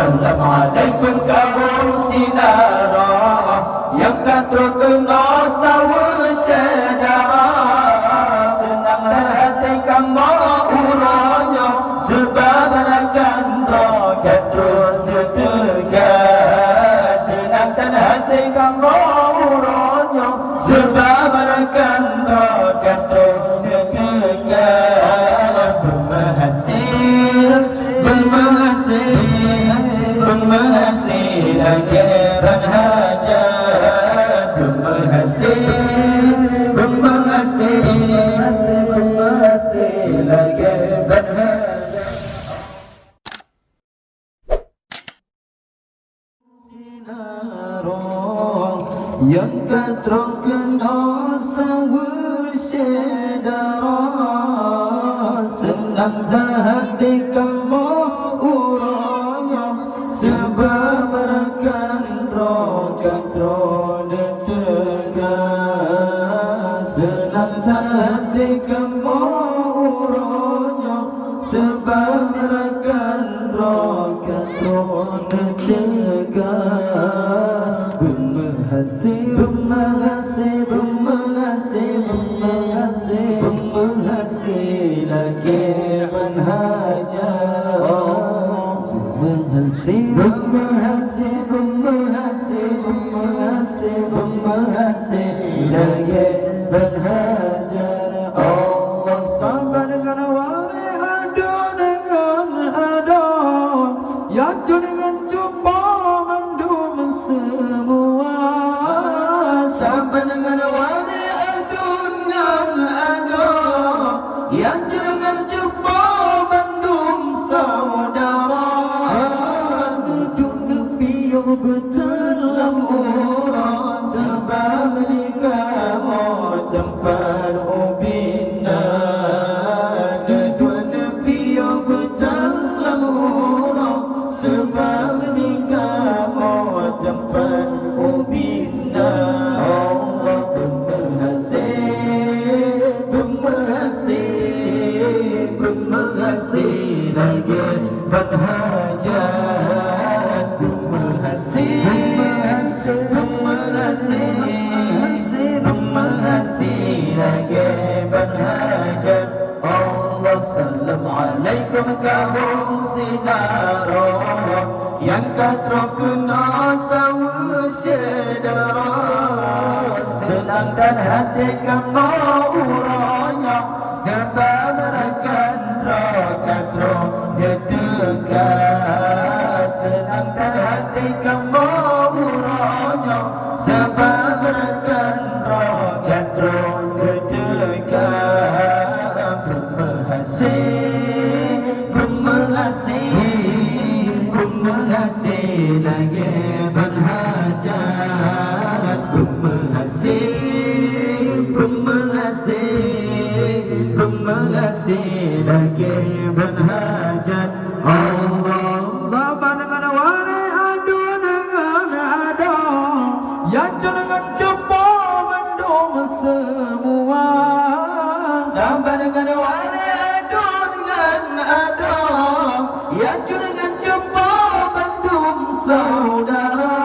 Assalamualaikum kaum sinara yang terkena sawa syedara, senang hati kamu uranya sebab akan rokat roda tegas. Senangkan hati kamu uranya sebab akan rokat roda tegas. Bermahasih lagi berhajat, bermahasih lagi berhajat. Sinarong yang terkena sawa syedara, senang hati kamu uranya sebab rekan rokat roda tegas. Senang hati kamu uranya sebab rekan rokat roda tegas. Bermahasih lagi berhajat. Bermahasih lagi berhajar. Allah sabar dengan wari adu dengan adu, yaju dengan cuba mendum semua. Sabar dengan wari adu dengan adu, yaju dengan cuba mendum saudara. Berdalam orang sebab nikah mau tempat ubina. Dua nepi yang berdalam orang sebab nikah mau tempat ubina. Allah bermahasih lagi berhajat. Bermahasih lagi berhajat. Allah Assalamualaikum kaum sinara yang terkena sawa syedara, senangkan hati kamu uranya sebab rekan rokat roda tegas. Senangkan hati kamu uranya sebab rekan rokat roda tegas. Bermahasih lagi berhajat. Bermahasih lagi berhajat. Allah sabar dengan wari adu dengan adu, yaju dengan cuba mendum semua. Sabar dengan wari adu dengan adu, yaju dengan cuba mendum saudara.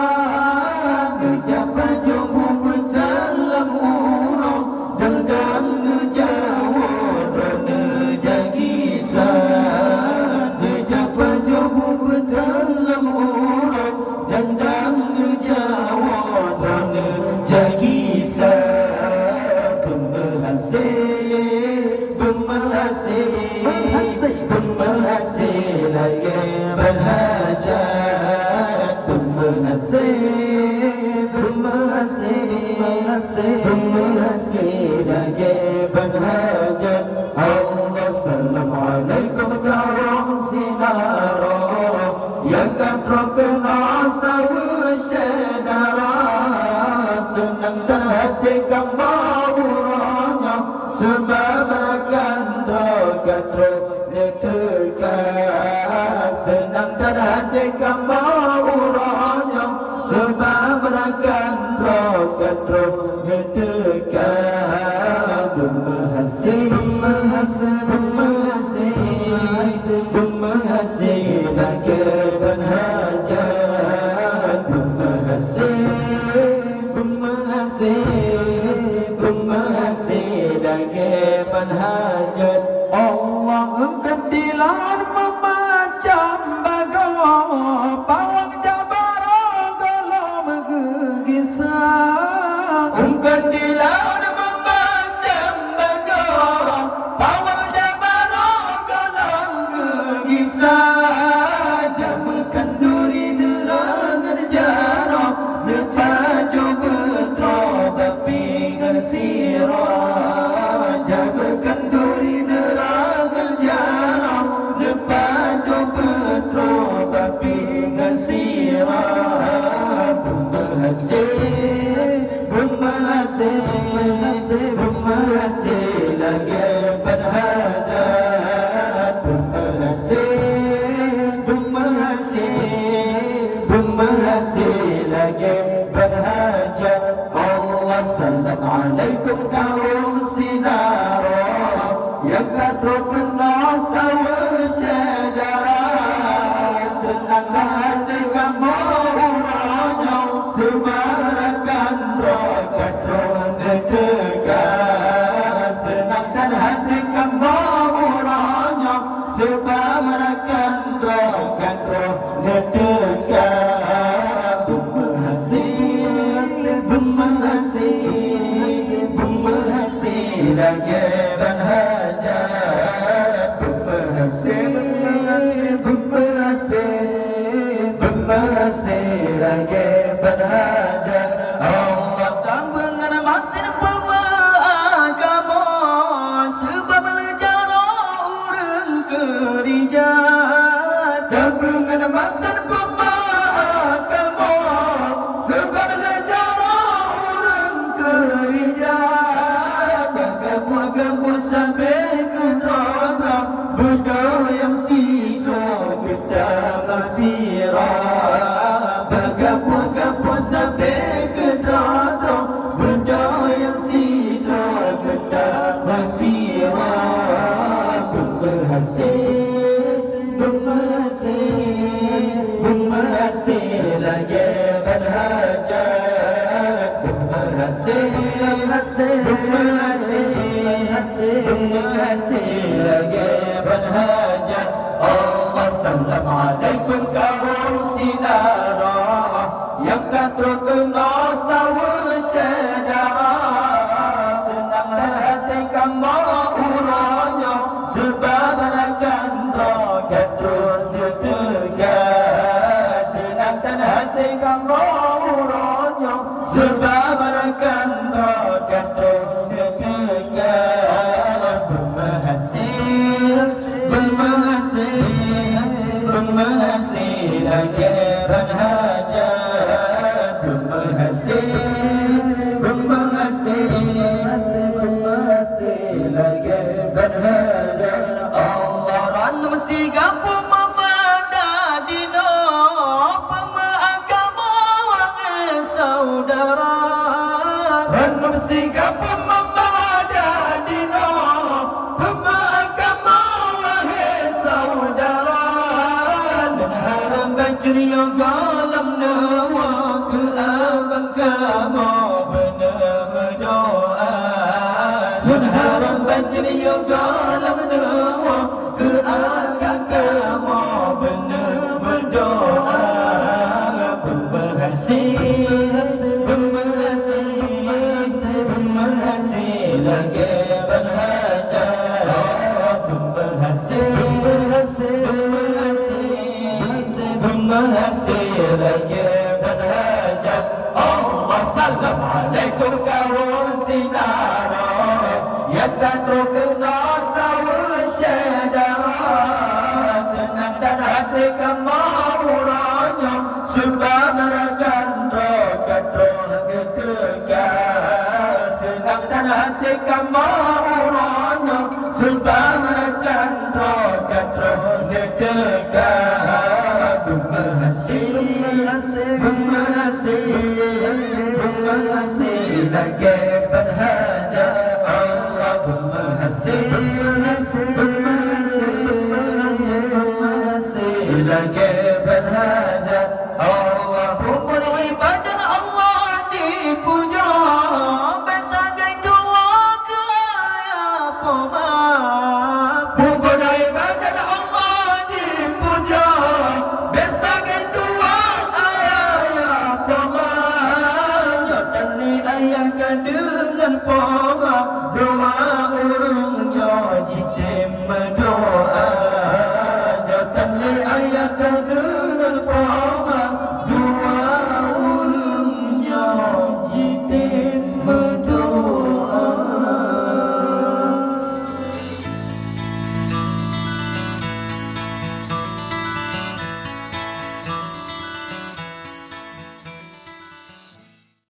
Ngejapa jomu berdalam urang sedang ngejawab nejagisan. Ngejapa jomu berdalam urang sedang ngejawab nejagisan. Bermahasih lagi berhajat. Bermahasih lagi berhajat. Allah Assalamualaikum kaum sinara yang terkena sawa syedara, senang hati kamu uranya sebab akan rokat roda tegas. Senang hati kamu uranya sebab akan rokat roda tegas. Bermahasih lagi berhajat. berhajat. Allah kedilan memacam bago pawang jabara golom gegisah. Kedilan memacam bago pawang jabara golom gegisah. Jamakan duri nerangan jarah lepajo betro bapi sirah. Jamakan duri nerangan jarah lepajo betro bapi sirah. Bermahasih lagi berhajat. Bermahasih lagi berhajat. Allah salam alaikum kaum sinara yang kata kena sawa sedara. Senang hati kamu uranya semarakan rokat ronde tegak. Senangkan hati kamu uranya semarakan rokat ronde tegak. Bermahasih lagi berhajat. Bermahasih lagi berhajat. Allah tambungan masin agama sebab lejara urang kerijat. Tambungan masin agama sebab lejara urang kerijat. Gabu sampai ke dada benda yang sidro kita masirah. Gabu sampai ke dada benda yang sidro kita masirah. Bermahasih lagi berhajat. Bermahasih lagi berhajat. Allah salam alaikum kaum sinara yang kata kena sawa sedara. Senang hati kamu uranya sebab akan rokat ronde tegak. Senangkan hati kamu uranya sebab akan rokat ronde tegak. Bermahasih lagi berhajat. Bermahasih lagi berhajat. Allah ran mesti gapo memada dino pemaagama wahai saudara. Ran mesti gapo memada dino pemaagama wahai saudara. Dan haram bajriya galam nawa ke abang kamu benar berdoa. Dan haram bajriya galam nawa ke abang kamu benar berdoa. Bermahasih lagi berhajat. Bermahasih lagi berhajat. Allah salam alaikum kaum sinara yang kata kena sawa sedara. Senang dan hati kamu uranya sebab akan rokat ronde tegak. Senang dan hati kamu uranya sebab akan rokat ronde tegak. Bermahasih lagi berhajat. Allah bermahasih lagi berhajat. Allah rukun ibadah Allah dipuja. Besagai doa ke ayah kita